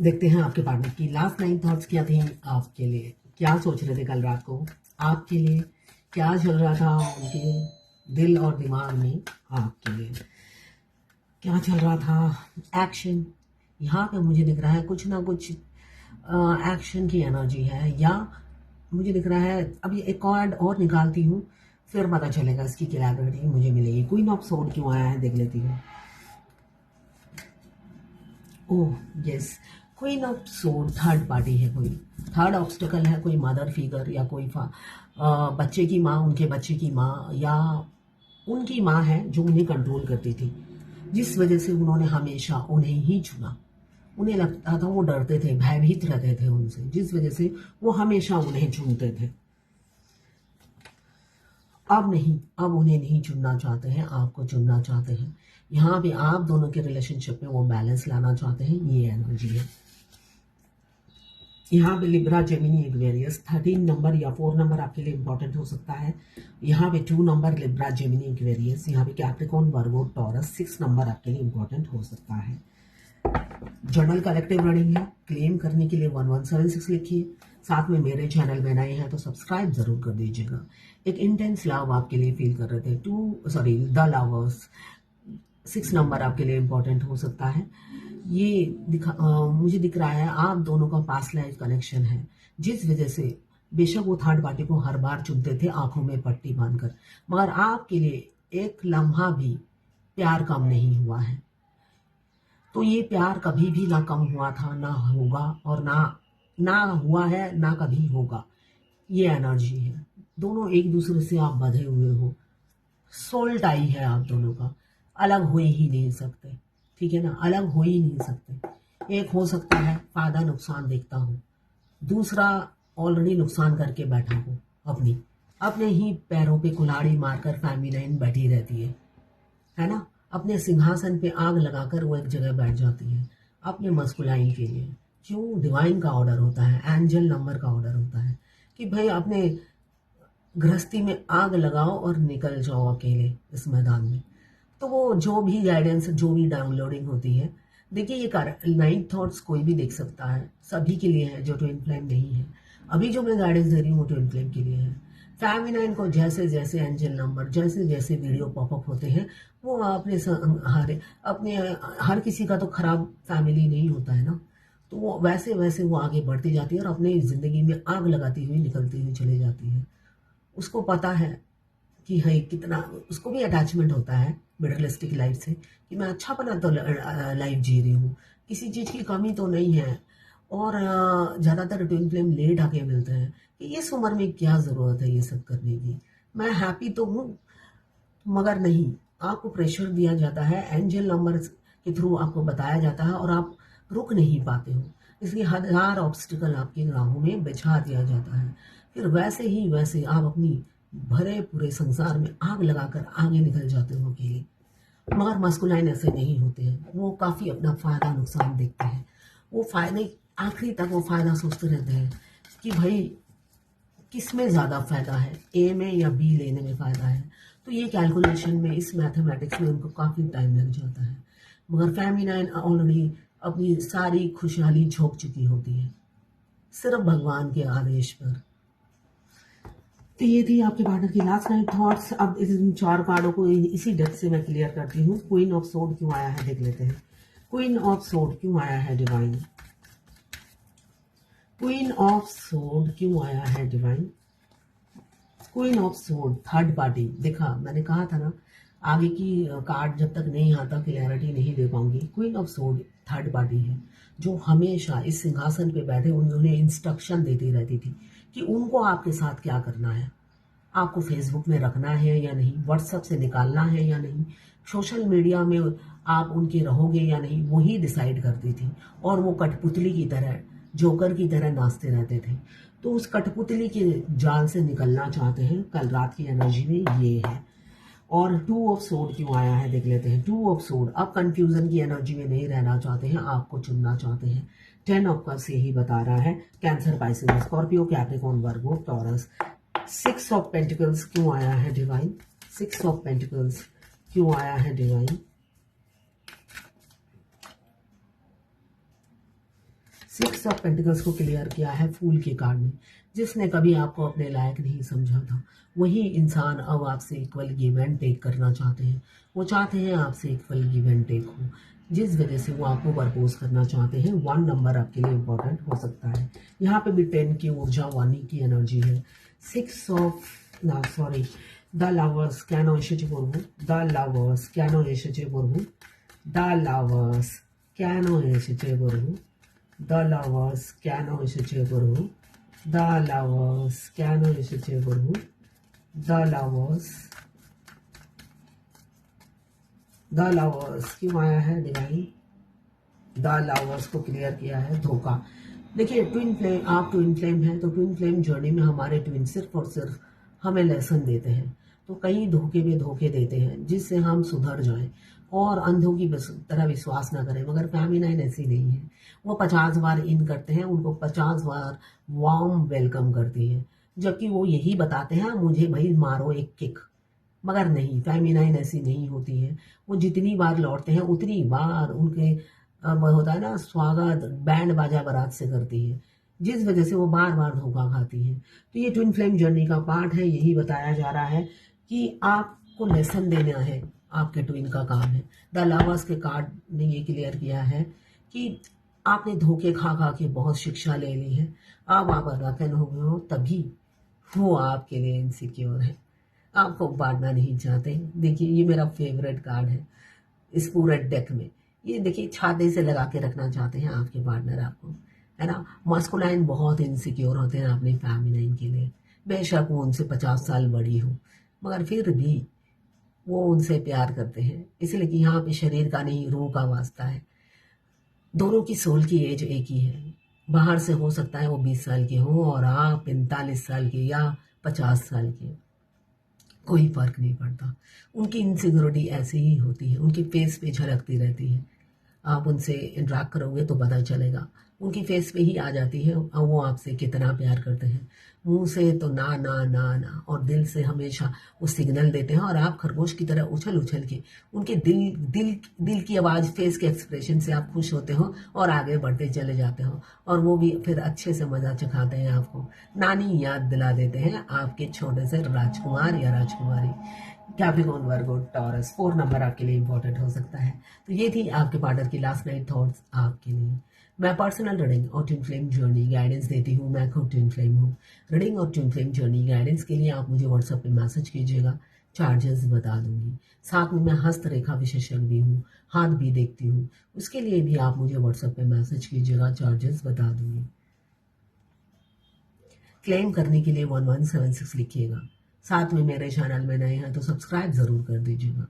देखते हैं आपके पार्टनर की लास्ट 9 थॉट्स क्या थी आपके लिए, क्या सोच रहे थे कल रात को, आपके लिए क्या चल रहा था उनके दिल और दिमाग में, आपके लिए क्या चल रहा था। एक्शन यहाँ पे मुझे दिख रहा है, कुछ ना कुछ एक्शन की एनर्जी है, या मुझे दिख रहा है अभी एक कार्ड और निकालती हूँ फिर पता चलेगा इसकी क्लैरिटी मुझे मिलेगी। क्वीन ऑफ सोर्ड क्यों आया है देख लेती हूँ। Oh yes, queen of sword third party है, कोई थर्ड ऑब्स्टिकल है, कोई मदर फिगर या कोई बच्चे की माँ, उनके बच्चे की माँ, या उनकी माँ है जो उन्हें कंट्रोल करती थी, जिस वजह से उन्होंने हमेशा उन्हें ही चुना। उन्हें लगता था, वो डरते थे, भयभीत रहते थे उनसे, जिस वजह से वो हमेशा उन्हें चुनते थे। अब नहीं, अब उन्हें नहीं चुनना चाहते हैं, आपको चुनना चाहते हैं। यहाँ पे आप दोनों के रिलेशनशिप में वो बैलेंस लाना चाहते हैं, ये एनर्जी है। यहाँ पे लिब्रा जेमिनी एक्वेरियस 13 नंबर या 4 नंबर आपके लिए इंपॉर्टेंट हो सकता है। यहाँ पे 2 नंबर लिब्रा जेमिनी एक्वेरियस, यहाँ पे कैप्रिकॉर्न वर्गो टॉरस 6 नंबर आपके लिए इंपॉर्टेंट हो सकता है। जर्नल कलेक्टिव रीडिंग है, क्लेम करने के लिए 1176 लिखिए। साथ में मेरे चैनल में नए हैं तो सब्सक्राइब जरूर कर दीजिएगा। एक इंटेंस लव आपके लिए फील कर रहे थे, द लवर्स 6 नंबर आपके लिए इंपॉर्टेंट हो सकता है। ये मुझे दिख रहा है आप दोनों का पास्ट लाइफ कनेक्शन है, जिस वजह से बेशक वो थर्ड पार्टी को हर बार चुनते थे आंखों में पट्टी बांधकर, मगर आपके लिए एक लम्हा भी प्यार कम नहीं हुआ है। तो ये प्यार कभी भी ना कम हुआ था, ना होगा, और ना हुआ है, ना कभी होगा। ये एनर्जी है, दोनों एक दूसरे से आप बंधे हुए हो, सोल टाई है आप दोनों का, अलग हो ही नहीं सकते, ठीक है ना, अलग हो ही नहीं सकते। एक हो सकता है फायदा नुकसान देखता हो, दूसरा ऑलरेडी नुकसान करके बैठा हो, अपने ही पैरों पे कुल्हाड़ी मारकर फेमिनाइन बैठी रहती है ना, अपने सिंहासन पे आग लगाकर वो एक जगह बैठ जाती है अपने मस्कुलाइन के लिए। क्यों? डिवाइन का ऑर्डर होता है, एंजल नंबर का ऑर्डर होता है कि भाई अपने गृहस्थी में आग लगाओ और निकल जाओ अकेले इस मैदान में। तो वो जो भी गाइडेंस, जो भी डाउनलोडिंग होती है, देखिए ये नाइट थॉट्स कोई भी देख सकता है, सभी के लिए है जो ट्विन फ्लेम नहीं है। अभी जो मैं गाइडेंस दे रही हूँ वो ट्विन फ्लेम के लिए है। फेमिनाइन को जैसे जैसे एंजल नंबर, जैसे जैसे वीडियो पॉपअप होते हैं, वो अपने हर किसी का तो खराब फैमिली नहीं होता है ना, तो वो वैसे वैसे वो आगे बढ़ती जाती है और अपनी ज़िंदगी में आग लगाती हुई निकलती हुई चली जाती है। उसको पता है कि है कितना, उसको भी अटैचमेंट होता है मटेरियलिस्टिक लाइफ से, कि मैं अच्छा बना तो लाइफ जी रही हूँ, किसी चीज़ की कमी तो नहीं है। और ज़्यादातर ट्विन फ्लेम लेट आके मिलते हैं कि इस उम्र में क्या ज़रूरत है ये सब करने की, मैं हैप्पी तो हूँ, मगर नहीं, आपको प्रेशर दिया जाता है, एंजल नंबर के थ्रू आपको बताया जाता है और आप रुक नहीं पाते हो, इसलिए हजार ऑब्स्टिकल आपकी राहों में बिछा दिया जाता है। फिर वैसे ही वैसे आप अपनी भरे पूरे संसार में आग लगाकर आगे निकल जाते हो अकेले। मगर मस्कुलाइन ऐसे नहीं होते हैं, वो काफ़ी अपना फ़ायदा नुकसान देखते हैं, वो फ़ायदे आखिरी तक वो फ़ायदा सोचते रहते हैं कि भाई किस में ज़्यादा फ़ायदा है, ए में या बी लेने में फ़ायदा है। तो ये कैलकुलेशन में, इस मैथमेटिक्स में उनको काफ़ी टाइम लग जाता है। मगर फेमिनाइन ऑलरेडी अपनी सारी खुशहाली झोंक चुकी होती है सिर्फ भगवान के आदेश पर। तो ये थी आपके पार्टनर की लास्ट नाइट थॉट्स। अब इन 4 कार्डों को इसी डेप्थ से मैं क्लियर करती हूँ। क्वीन ऑफ सोर्ड क्यों आया है देख लेते हैं। क्वीन ऑफ सोर्ड क्यों आया है डिवाइन? क्वीन ऑफ सोर्ड क्यों आया है divine? Queen of sword third party. देखा, मैंने कहा था ना, आगे की कार्ड जब तक नहीं आता क्लियरिटी नहीं दे पाऊंगी। Queen of sword third party है जो हमेशा इस सिंहासन पे बैठे उन्होंने इंस्ट्रक्शन देती रहती थी कि उनको आपके साथ क्या करना है, आपको फेसबुक में रखना है या नहीं, व्हाट्सएप से निकालना है या नहीं, सोशल मीडिया में आप उनके रहोगे या नहीं, वही डिसाइड करती थी। और वो कठपुतली की तरह, जोकर की तरह नाचते रहते थे। तो उस कठपुतली के जाल से निकलना चाहते हैं, कल रात की एनर्जी में ये है। और 2 ऑफ सोर्ड क्यों आया है देख लेते हैं। 2 ऑफ सोर्ड अब कंफ्यूजन की एनर्जी में नहीं रहना चाहते हैं, आपको चुनना चाहते हैं। 10 ऑफ कप्स यही बता रहा है, cancer, Pisces, Scorpio, Capricorn, Virgo, taurus. 6 of pentacles क्यों आया है डिवाइन? 6 ऑफ पेंटिकल्स क्यों आया है डिवाइन? सिक्स ऑफ पेंटिकल्स को क्लियर किया है फूल के कार्ड में। जिसने कभी आपको अपने लायक नहीं समझा था, वही इंसान अब आपसे इक्वल गिव एंड टेक करना चाहते हैं। वो चाहते हैं आपसे इक्वल गिव एंड टेक हो, जिस वजह से वो आपको प्रपोज करना चाहते हैं। 1 नंबर आपके लिए इम्पोर्टेंट हो सकता है। यहाँ पे भी 10 की ऊर्जा, वानी की एनर्जी है। 6 ऑफ द लवर्स कैनो एसेचे করব, द लवर्स कैनो एसेचे করব, द लवर्स कैनो एसेचे করব, द लवर्स कैनो एसेचे করব, द लवर्स कैनो एसेचे করব, द लवर्स क्यों आया है डिवाइन? द लवर्स को क्लियर किया है धोखा। देखिए ट्विन फ्लेम, आप ट्विन फ्लेम हैं, तो ट्विन फ्लेम जर्नी में हमारे ट्विन सिर्फ और सिर्फ हमें लेसन देते हैं। तो कई धोखे में धोखे देते हैं जिससे हम सुधर जाएं और अंधों की तरह विश्वास ना करें। मगर फेमिनाइन ऐसी नहीं है, वो 50 बार इन करते हैं, उनको 50 बार वार्म वेलकम करती है, जबकि वो यही बताते हैं मुझे भाई मारो एक किक। मगर नहीं, फेमिनाइन ऐसी नहीं होती है। वो जितनी बार लौटते हैं उतनी बार उनके होता है ना स्वागत बैंड बाजा बारात से करती है, जिस वजह से वो बार बार धोखा खाती है। तो ये ट्विन फ्लेम जर्नी का पार्ट है। यही बताया जा रहा है कि आपको लेसन देना है, आपके ट्विन का काम है। द लवर्स के कार्ड ने ये क्लियर किया है कि आपने धोखे खा खा के बहुत शिक्षा ले ली है। अब आप अदाकन हो गए हो, तभी वो आपके लिए इनसिक्योर है, आपको बांटना नहीं चाहते। देखिए ये मेरा फेवरेट कार्ड है इस पूरे डेक में। ये देखिए छाते से लगा के रखना चाहते हैं आपके पार्टनर आपको, है ना। मस्कुलाइन बहुत इनसिक्योर होते हैं अपनी फेमिनाइन के लिए। बेशक वो उनसे 50 साल बड़ी हो, मगर फिर भी वो उनसे प्यार करते हैं, इसलिए कि यहाँ पे शरीर का नहीं रूह का वास्ता है। दोनों की सोल की एज एक ही है। बाहर से हो सकता है वो 20 साल के हो और आप 45 साल के या 50 साल के, कोई फर्क नहीं पड़ता। उनकी इनसिक्योरिटी ऐसी ही होती है, उनकी फेस पे झलकती रहती है। आप उनसे इंटरेक्ट करोगे तो पता चलेगा, उनकी फेस पे ही आ जाती है और वो आपसे कितना प्यार करते हैं। मुंह से तो ना ना ना ना, और दिल से हमेशा वो सिग्नल देते हैं। और आप खरगोश की तरह उछल उछल के उनके दिल की आवाज़, फेस के एक्सप्रेशन से आप खुश होते हो और आगे बढ़ते चले जाते हो। और वो भी फिर अच्छे से मजा चखाते हैं, आपको नानी याद दिला देते हैं, आपके छोटे से राजकुमार या राजकुमारी। कैप्रिकॉर्न, वर्गो, टॉरस 4 नंबर आपके लिए इंपॉर्टेंट हो सकता है। तो ये थी आपके पार्टनर की लास्ट नाइट थॉट्स आपके लिए। मैं पर्सनल रीडिंग और ट्विन फ्लेम जर्नी गाइडेंस देती हूँ। मैं खुद ट्विन फ्लेम हूँ। रीडिंग और ट्विन फ्लेम जर्नी गाइडेंस के लिए आप मुझे व्हाट्सएप पे मैसेज कीजिएगा, चार्जेस बता दूंगी। साथ में मैं हस्तरेखा विशेषज्ञ भी हूँ, हाथ भी देखती हूँ, उसके लिए भी आप मुझे व्हाट्सएप पे मैसेज कीजिएगा, चार्जेस बता दूंगी। क्लेम करने के लिए 1176 लिखिएगा। साथ में मेरे चैनल में नए हैं तो सब्सक्राइब ज़रूर कर दीजिएगा।